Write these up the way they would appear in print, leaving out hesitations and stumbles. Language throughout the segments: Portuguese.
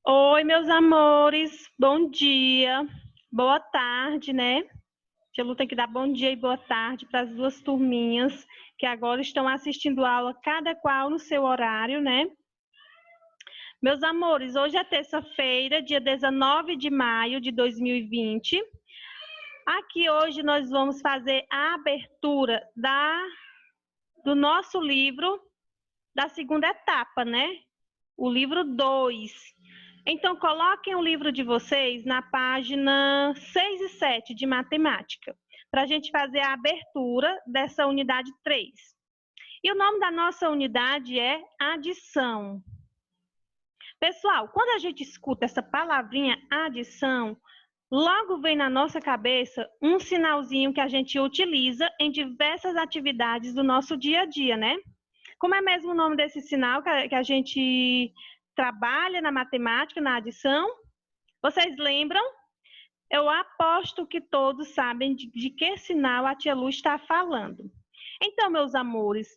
Oi, meus amores, bom dia, boa tarde, né? Tia Lu tem que dar bom dia e boa tarde para as duas turminhas que agora estão assistindo a aula, cada qual no seu horário, né? Meus amores, hoje é terça-feira, dia 19 de maio de 2020. Aqui hoje nós vamos fazer a abertura do nosso livro da segunda etapa, né? O livro 2. Então, coloquem o livro de vocês na página 6 e 7 de matemática, para a gente fazer a abertura dessa unidade 3. E o nome da nossa unidade é adição. Pessoal, quando a gente escuta essa palavrinha adição, logo vem na nossa cabeça um sinalzinho que a gente utiliza em diversas atividades do nosso dia a dia, né? Como é mesmo o nome desse sinal que a gente trabalha na matemática, na adição? Vocês lembram? Eu aposto que todos sabem de que sinal a tia Lu está falando. Então, meus amores,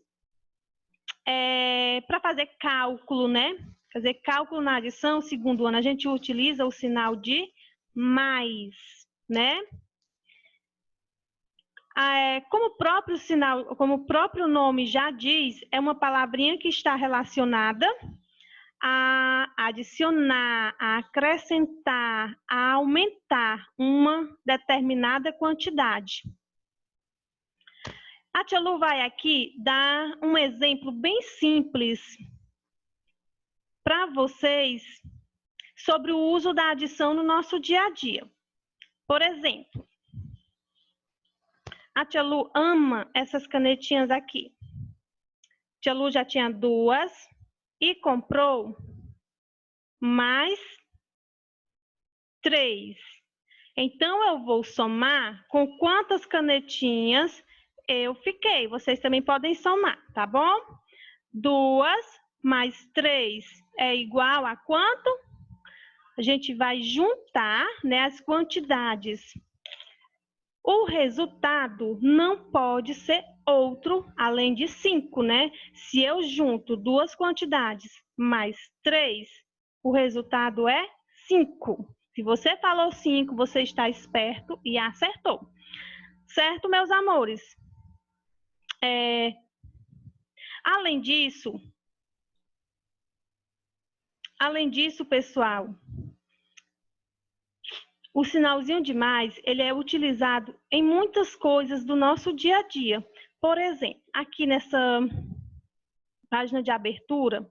para fazer cálculo, né? Fazer cálculo na adição, segundo ano, a gente utiliza o sinal de mais, né? Como o próprio nome já diz, é uma palavrinha que está relacionada a adicionar, a acrescentar, a aumentar uma determinada quantidade. A tia Lu vai aqui dar um exemplo bem simples para vocês sobre o uso da adição no nosso dia a dia. Por exemplo, a tia Lu ama essas canetinhas aqui. A tia Lu já tinha duas e comprou mais 3. Então, eu vou somar com quantas canetinhas eu fiquei. Vocês também podem somar, tá bom? 2 mais 3 é igual a quanto? A gente vai juntar, né, as quantidades. O resultado não pode ser outro além de 5, né? Se eu junto duas quantidades mais 3, o resultado é 5. Se você falou 5, você está esperto e acertou. Certo, meus amores? Além disso, pessoal, o sinalzinho de mais, ele é utilizado em muitas coisas do nosso dia a dia. Por exemplo, aqui nessa página de abertura,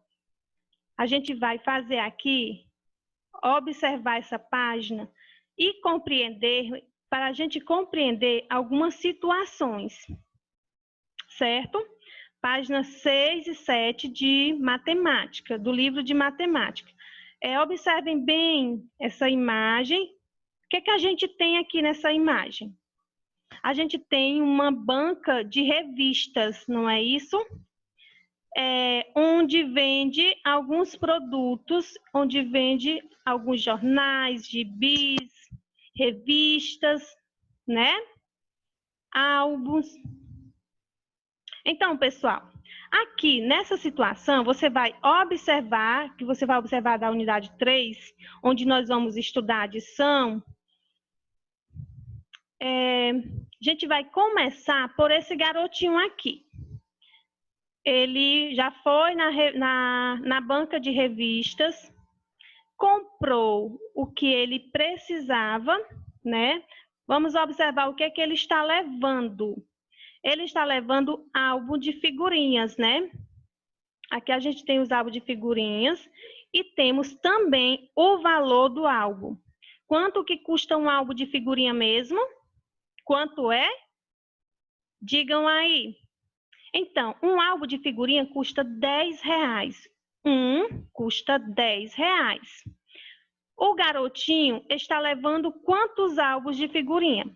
a gente vai fazer aqui, observar essa página e compreender, para a gente compreender algumas situações, certo? Páginas 6 e 7 de matemática, do livro de matemática. Observem bem essa imagem. O que a gente tem aqui nessa imagem? A gente tem uma banca de revistas, não é isso? Onde vende alguns produtos, onde vende alguns jornais, gibis, revistas, né? Álbuns. Então, pessoal, aqui nessa situação, você vai observar da unidade 3, onde nós vamos estudar adição. A gente vai começar por esse garotinho aqui. Ele já foi na banca de revistas, comprou o que ele precisava, né? Vamos observar o que é que ele está levando. Ele está levando álbum de figurinhas, né? Aqui a gente tem os álbuns de figurinhas e temos também o valor do álbum. Quanto que custa um álbum de figurinha mesmo? Quanto é? Digam aí. Então, um álbum de figurinha custa R$10. Custa R$10. O garotinho está levando quantos álbuns de figurinha?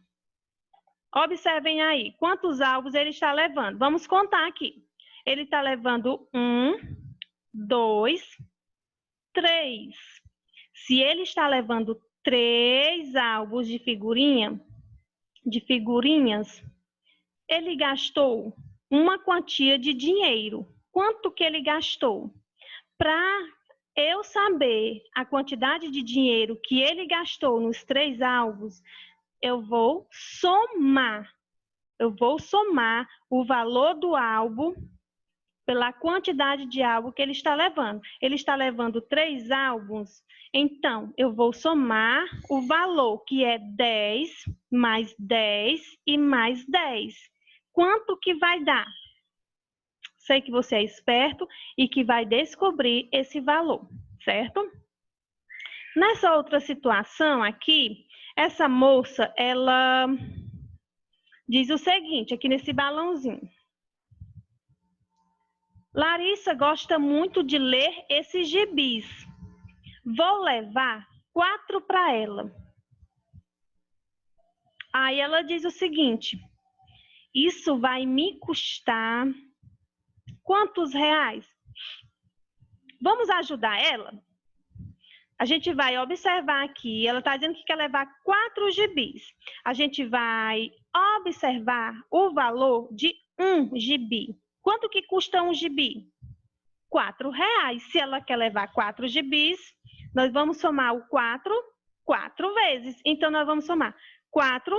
Observem aí, quantos álbuns ele está levando. Vamos contar aqui. Ele está levando 1, 2, 3. Se ele está levando 3 álbuns de figurinhas, ele gastou uma quantia de dinheiro. Quanto que ele gastou? Para eu saber a quantidade de dinheiro que ele gastou nos 3 álbuns, eu vou somar. Eu vou somar o valor do álbum pela quantidade de álbum que ele está levando. Ele está levando 3 álbuns, então eu vou somar o valor, que é 10, mais 10 e mais 10. Quanto que vai dar? Sei que você é esperto e que vai descobrir esse valor, certo? Nessa outra situação aqui, essa moça, ela diz o seguinte, aqui nesse balãozinho. Larissa gosta muito de ler esses gibis. Vou levar 4 para ela. Aí ela diz o seguinte, isso vai me custar quantos reais? Vamos ajudar ela? A gente vai observar aqui, ela está dizendo que quer levar 4 gibis. A gente vai observar o valor de um gibi. Quanto que custa um gibi? R$4. Se ela quer levar 4 gibis, nós vamos somar o 4 vezes. Então, nós vamos somar 4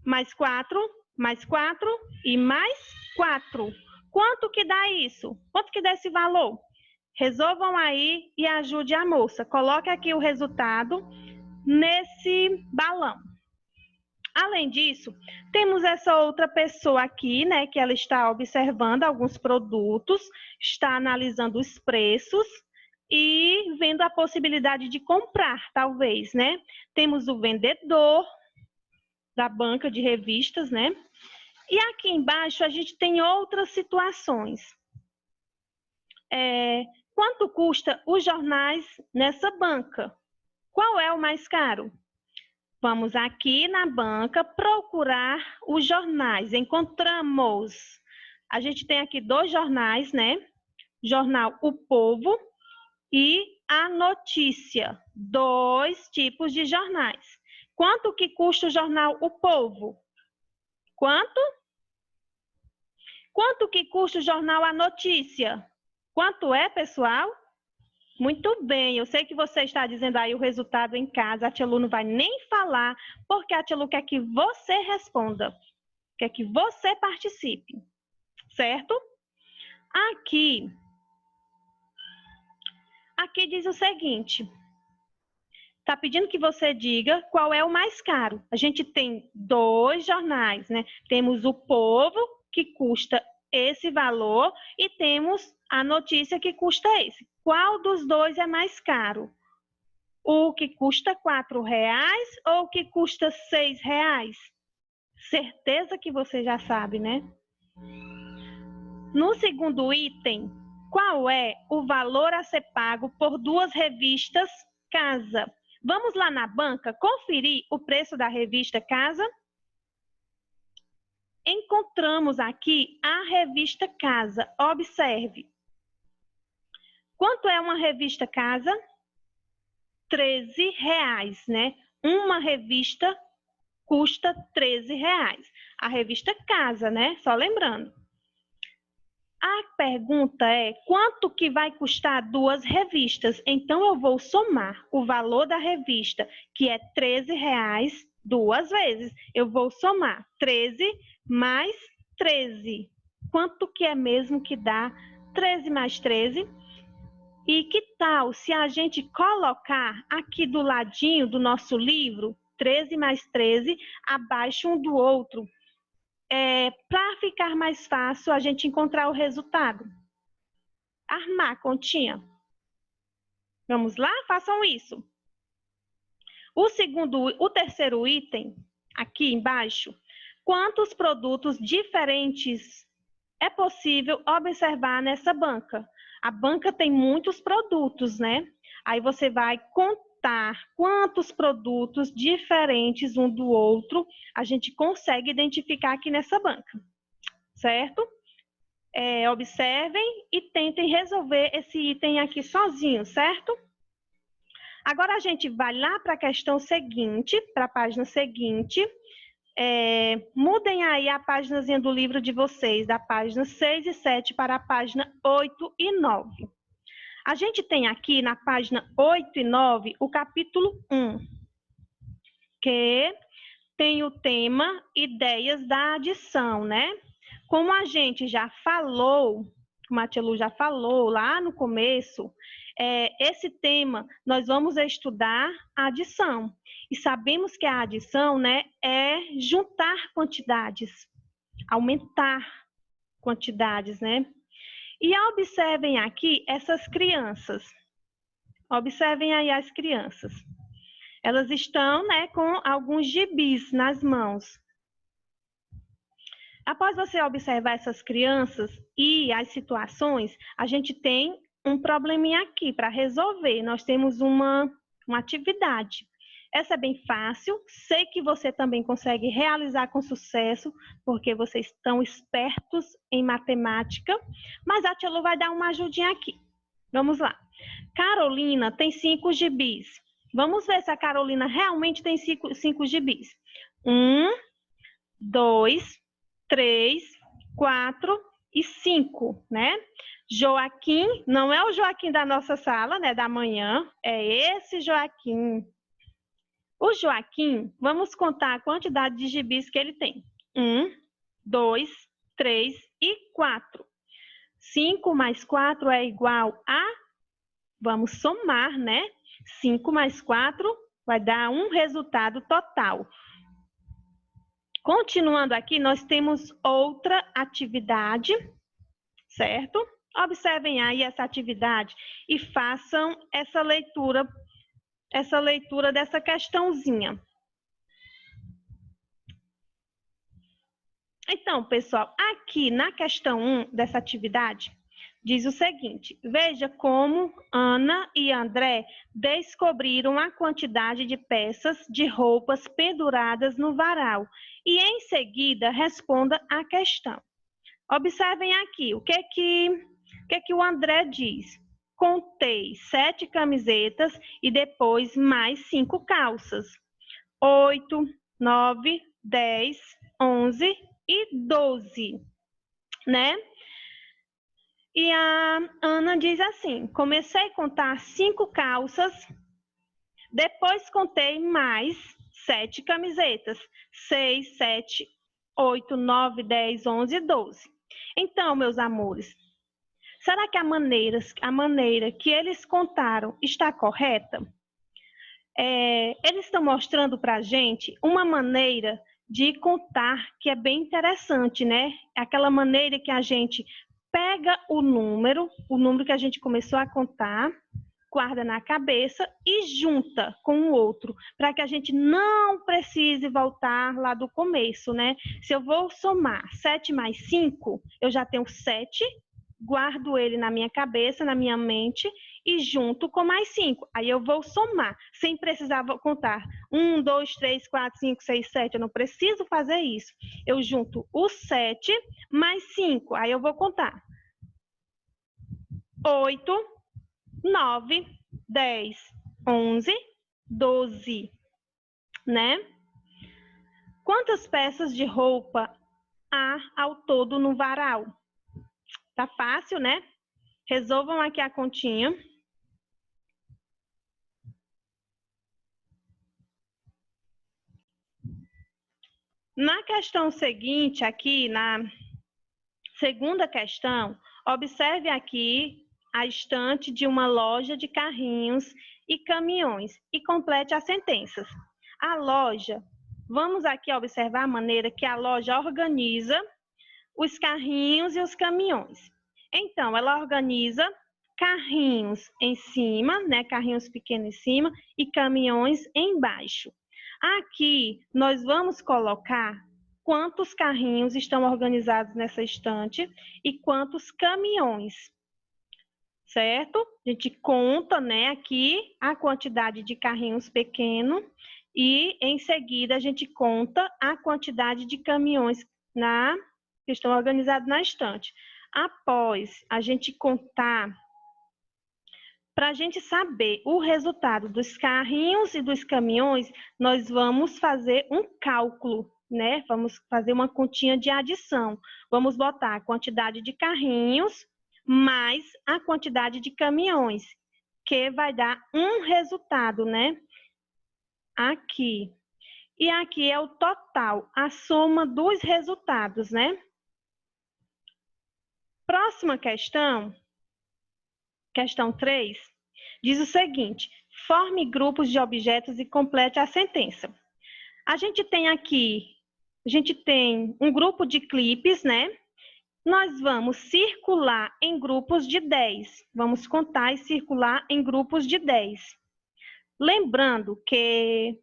mais 4 mais 4 e mais 4. Quanto que dá isso? Quanto que dá esse valor? Resolvam aí e ajude a moça. Coloque aqui o resultado nesse balão. Além disso, temos essa outra pessoa aqui, né, que ela está observando alguns produtos, está analisando os preços e vendo a possibilidade de comprar, talvez, né? Temos o vendedor da banca de revistas, né? E aqui embaixo a gente tem outras situações. Quanto custa os jornais nessa banca? Qual é o mais caro? Vamos aqui na banca procurar os jornais. Encontramos. A gente tem aqui 2 jornais, né? Jornal O Povo e A Notícia. 2 tipos de jornais. Quanto que custa o jornal O Povo? Quanto? Quanto que custa o jornal A Notícia? Quanto é, pessoal? Muito bem, eu sei que você está dizendo aí o resultado em casa, a tia Lu não vai nem falar, porque a tia Lu quer que você responda, quer que você participe, certo? Aqui diz o seguinte, está pedindo que você diga qual é o mais caro. A gente tem 2 jornais, né? Temos o Povo, que custa esse valor, e temos a Notícia, que custa esse. Qual dos 2 é mais caro? O que custa R$4 ou o que custa R$6? Certeza que você já sabe, né? No segundo item, qual é o valor a ser pago por 2 revistas Casa? Vamos lá na banca conferir o preço da revista Casa? Encontramos aqui a revista Casa. Observe. Quanto é uma revista Casa? R$13, né? Uma revista custa R$13. A revista Casa, né? Só lembrando. A pergunta é, quanto que vai custar 2 revistas? Então, eu vou somar o valor da revista, que é R$13, 2 vezes. Eu vou somar 13 mais 13. Quanto que é mesmo que dá 13 mais 13? E que tal se a gente colocar aqui do ladinho do nosso livro, 13 mais 13, abaixo um do outro, para ficar mais fácil a gente encontrar o resultado? Armar a continha. Vamos lá? Façam isso. O terceiro item, aqui embaixo, quantos produtos diferentes é possível observar nessa banca? A banca tem muitos produtos, né? Aí você vai contar quantos produtos diferentes um do outro a gente consegue identificar aqui nessa banca, certo? Observem e tentem resolver esse item aqui sozinho, certo? Agora a gente vai lá para a questão seguinte, para a página seguinte. Mudem aí a páginazinha do livro de vocês, da página 6 e 7 para a página 8 e 9. A gente tem aqui na página 8 e 9 o capítulo 1, que tem o tema Ideias da Adição, né? Como a gente já falou, como a tia Lu já falou lá no começo, esse tema nós vamos estudar a adição. E sabemos que a adição, né, é juntar quantidades, aumentar quantidades, né? E observem aqui essas crianças. Observem aí as crianças. Elas estão, né, com alguns gibis nas mãos. Após você observar essas crianças e as situações, a gente tem um probleminha aqui para resolver. Nós temos uma atividade. Essa é bem fácil, sei que você também consegue realizar com sucesso, porque vocês estão espertos em matemática, mas a tia Lu vai dar uma ajudinha aqui. Vamos lá. Carolina tem 5 gibis. Vamos ver se a Carolina realmente tem 5 gibis. 1, 2, 3, 4 e 5, né? Joaquim, não é o Joaquim da nossa sala, né, da manhã, é esse Joaquim. O Joaquim, vamos contar a quantidade de gibis que ele tem. 1, 2, 3 e 4. 5 mais 4 é igual a... Vamos somar, né? 5 mais 4 vai dar um resultado total. Continuando aqui, nós temos outra atividade, certo? Observem aí essa atividade e façam essa leitura dessa questãozinha. Então, pessoal, aqui na questão 1 dessa atividade, diz o seguinte: veja como Ana e André descobriram a quantidade de peças de roupas penduradas no varal e, em seguida, responda a questão. Observem aqui o que o André diz. Contei 7 camisetas e depois mais 5 calças. 8, 9, 10, 11 e 12, né? E a Ana diz assim: comecei a contar 5 calças, depois contei mais 7 camisetas. 6, 7, 8, 9, 10, 11 e 12. Então, meus amores, será que a maneira que eles contaram está correta? Eles estão mostrando para a gente uma maneira de contar que é bem interessante, né? Aquela maneira que a gente pega o número que a gente começou a contar, guarda na cabeça e junta com o outro, para que a gente não precise voltar lá do começo, né? Se eu vou somar 7 mais 5, eu já tenho 7, guardo ele na minha cabeça, na minha mente, e junto com mais 5. Aí eu vou somar, sem precisar contar 1, 2, 3, 4, 5, 6, 7. Eu não preciso fazer isso. Eu junto os 7 mais 5. Aí eu vou contar 8, 9, 10, 11, 12, né? Quantas peças de roupa há ao todo no varal? Tá fácil, né? Resolvam aqui a continha. Na questão seguinte, aqui na segunda questão, observe aqui a estante de uma loja de carrinhos e caminhões e complete as sentenças. A loja, vamos aqui observar a maneira que a loja organiza os carrinhos e os caminhões. Então, ela organiza carrinhos em cima, né, carrinhos pequenos em cima e caminhões embaixo. Aqui, nós vamos colocar quantos carrinhos estão organizados nessa estante e quantos caminhões, certo? A gente conta, né, aqui a quantidade de carrinhos pequenos e, em seguida, a gente conta a quantidade de caminhões que estão organizados na estante. Após a gente contar, para a gente saber o resultado dos carrinhos e dos caminhões, nós vamos fazer um cálculo, né? Vamos fazer uma continha de adição. Vamos botar a quantidade de carrinhos mais a quantidade de caminhões, que vai dar um resultado, né? Aqui. E aqui é o total, a soma dos resultados, né? Próxima questão, questão 3, diz o seguinte: forme grupos de objetos e complete a sentença. A gente tem aqui, um grupo de clipes, né? Nós vamos circular em grupos de 10. Vamos contar e circular em grupos de 10. Lembrando que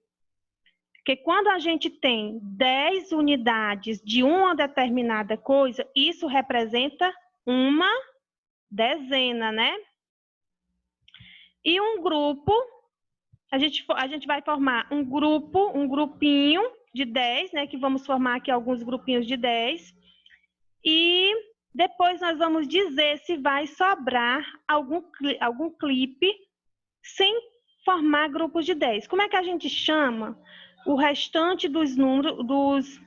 quando a gente tem 10 unidades de uma determinada coisa, isso representa uma dezena, né? E um grupo, a gente vai formar um grupinho de 10, né? Que vamos formar aqui alguns grupinhos de 10. E depois nós vamos dizer se vai sobrar algum clipe sem formar grupos de 10. Como é que a gente chama o restante dos números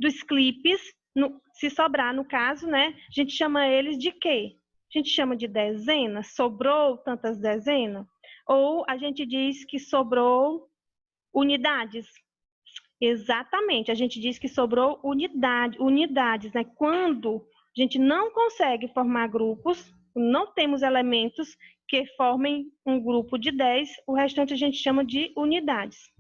dos clipes, se sobrar no caso, né? A gente chama eles de quê? A gente chama de dezenas, sobrou tantas dezenas? Ou a gente diz que sobrou unidades? Exatamente, a gente diz que sobrou unidades, né? Quando a gente não consegue formar grupos, não temos elementos que formem um grupo de 10, o restante a gente chama de unidades.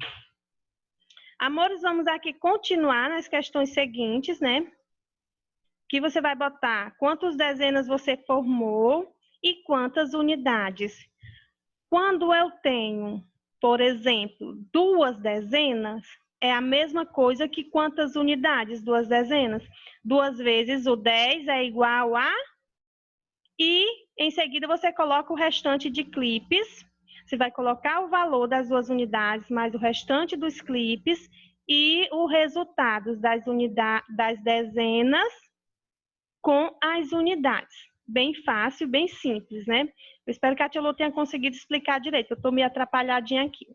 Amores, vamos aqui continuar nas questões seguintes, né? Que você vai botar quantas dezenas você formou e quantas unidades. Quando eu tenho, por exemplo, 2 dezenas, é a mesma coisa que quantas unidades? 2 dezenas. 2 vezes o 10 é igual a... E em seguida você coloca o restante de clipes. Você vai colocar o valor das 2 unidades mais o restante dos clipes e o resultado das dezenas com as unidades. Bem fácil, bem simples, né? Eu espero que a tia Lu tenha conseguido explicar direito. Eu estou meio atrapalhadinha aqui.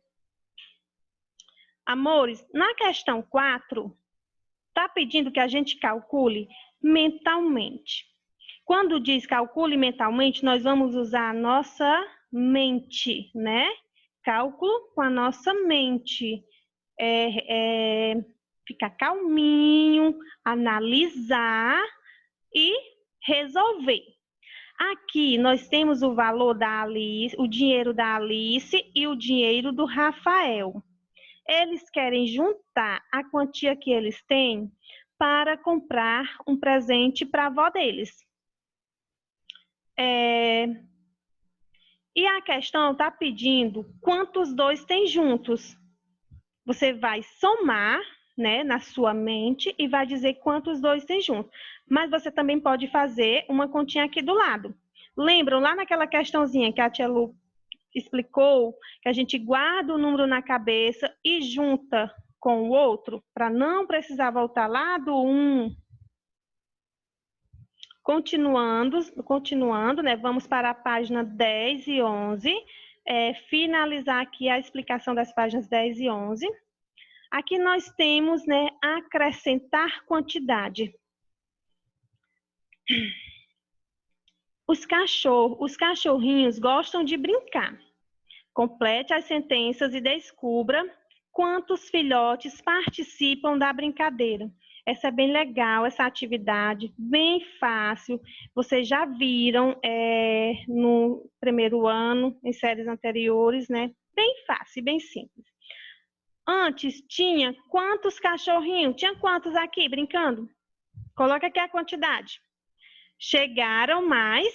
Amores, na questão 4, está pedindo que a gente calcule mentalmente. Quando diz calcule mentalmente, nós vamos usar a nossa mente, né? Cálculo com a nossa mente. Ficar calminho, analisar e resolver. Aqui nós temos o valor da Alice, o dinheiro da Alice e o dinheiro do Rafael. Eles querem juntar a quantia que eles têm para comprar um presente para a avó deles. E a questão está pedindo quantos dois têm juntos. Você vai somar, né, na sua mente e vai dizer quantos dois têm juntos. Mas você também pode fazer uma continha aqui do lado. Lembram lá naquela questãozinha que a tia Lu explicou, que a gente guarda o número na cabeça e junta com o outro, para não precisar voltar lá do 1. Continuando, né? Vamos para a página 10 e 11. Finalizar aqui a explicação das páginas 10 e 11. Aqui nós temos, né, acrescentar quantidade. Os cachorrinhos gostam de brincar. Complete as sentenças e descubra quantos filhotes participam da brincadeira. Essa é bem legal, essa atividade, bem fácil. Vocês já viram no primeiro ano, em séries anteriores, né? Bem fácil, bem simples. Antes tinha quantos cachorrinhos? Tinha quantos aqui brincando? Coloca aqui a quantidade. Chegaram mais,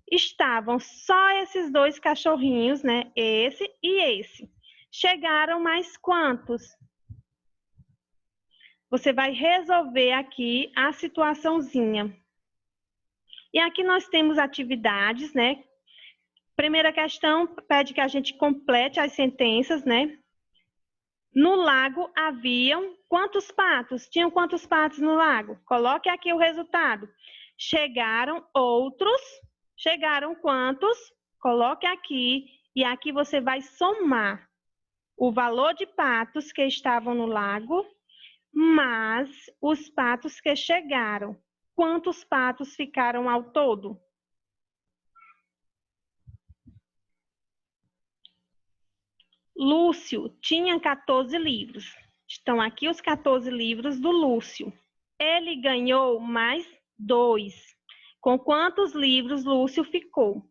estavam só esses 2 cachorrinhos, né? Esse e esse. Chegaram mais quantos? Você vai resolver aqui a situaçãozinha. E aqui nós temos atividades, né? Primeira questão pede que a gente complete as sentenças, né? No lago haviam quantos patos? Tinham quantos patos no lago? Coloque aqui o resultado. Chegaram outros. Chegaram quantos? Coloque aqui. E aqui você vai somar o valor de patos que estavam no lago, mas os patos que chegaram. Quantos patos ficaram ao todo? Lúcio tinha 14 livros. Estão aqui os 14 livros do Lúcio. Ele ganhou mais 2. Com quantos livros Lúcio ficou?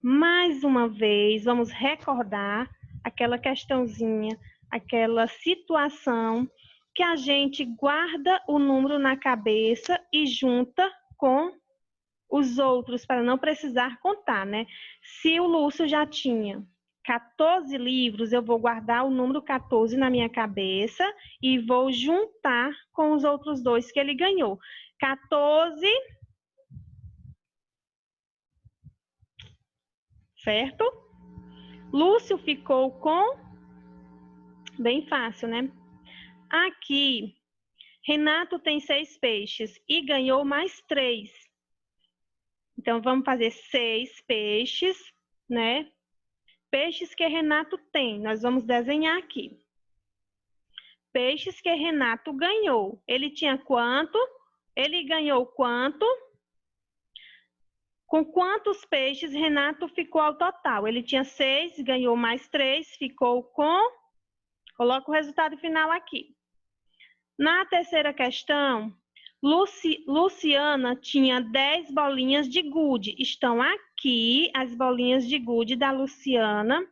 Mais uma vez, vamos recordar aquela questãozinha, aquela situação que a gente guarda o número na cabeça e junta com os outros para não precisar contar, né? Se o Lúcio já tinha 14 livros, eu vou guardar o número 14 na minha cabeça e vou juntar com os outros 2 que ele ganhou. 14, certo? Lúcio ficou com... Bem fácil, né? Aqui, Renato tem 6 peixes e ganhou mais 3. Então, vamos fazer 6 peixes, né? Peixes que Renato tem. Nós vamos desenhar aqui. Peixes que Renato ganhou. Ele tinha quanto? Ele ganhou quanto? Com quantos peixes Renato ficou ao total? Ele tinha 6, ganhou mais 3, ficou com... Coloca o resultado final aqui. Na terceira questão, Luciana tinha 10 bolinhas de gude. Estão aqui as bolinhas de gude da Luciana.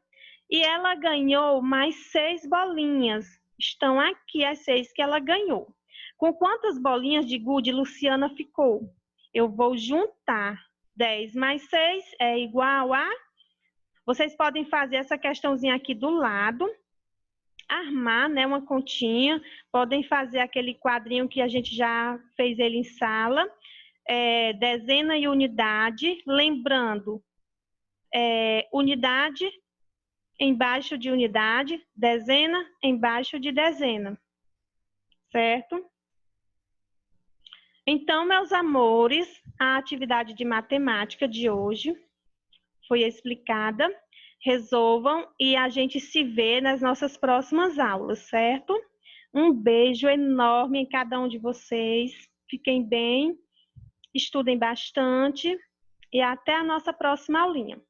E ela ganhou mais 6 bolinhas. Estão aqui as 6 que ela ganhou. Com quantas bolinhas de gude Luciana ficou? Eu vou juntar. 10 mais 6 é igual a... Vocês podem fazer essa questãozinha aqui do lado. Armar, né, uma continha. Podem fazer aquele quadrinho que a gente já fez ele em sala. Dezena e unidade. Lembrando, unidade embaixo de unidade, dezena embaixo de dezena, certo? Então, meus amores, a atividade de matemática de hoje foi explicada. Resolvam e a gente se vê nas nossas próximas aulas, certo? Um beijo enorme em cada um de vocês. Fiquem bem, estudem bastante e até a nossa próxima aulinha.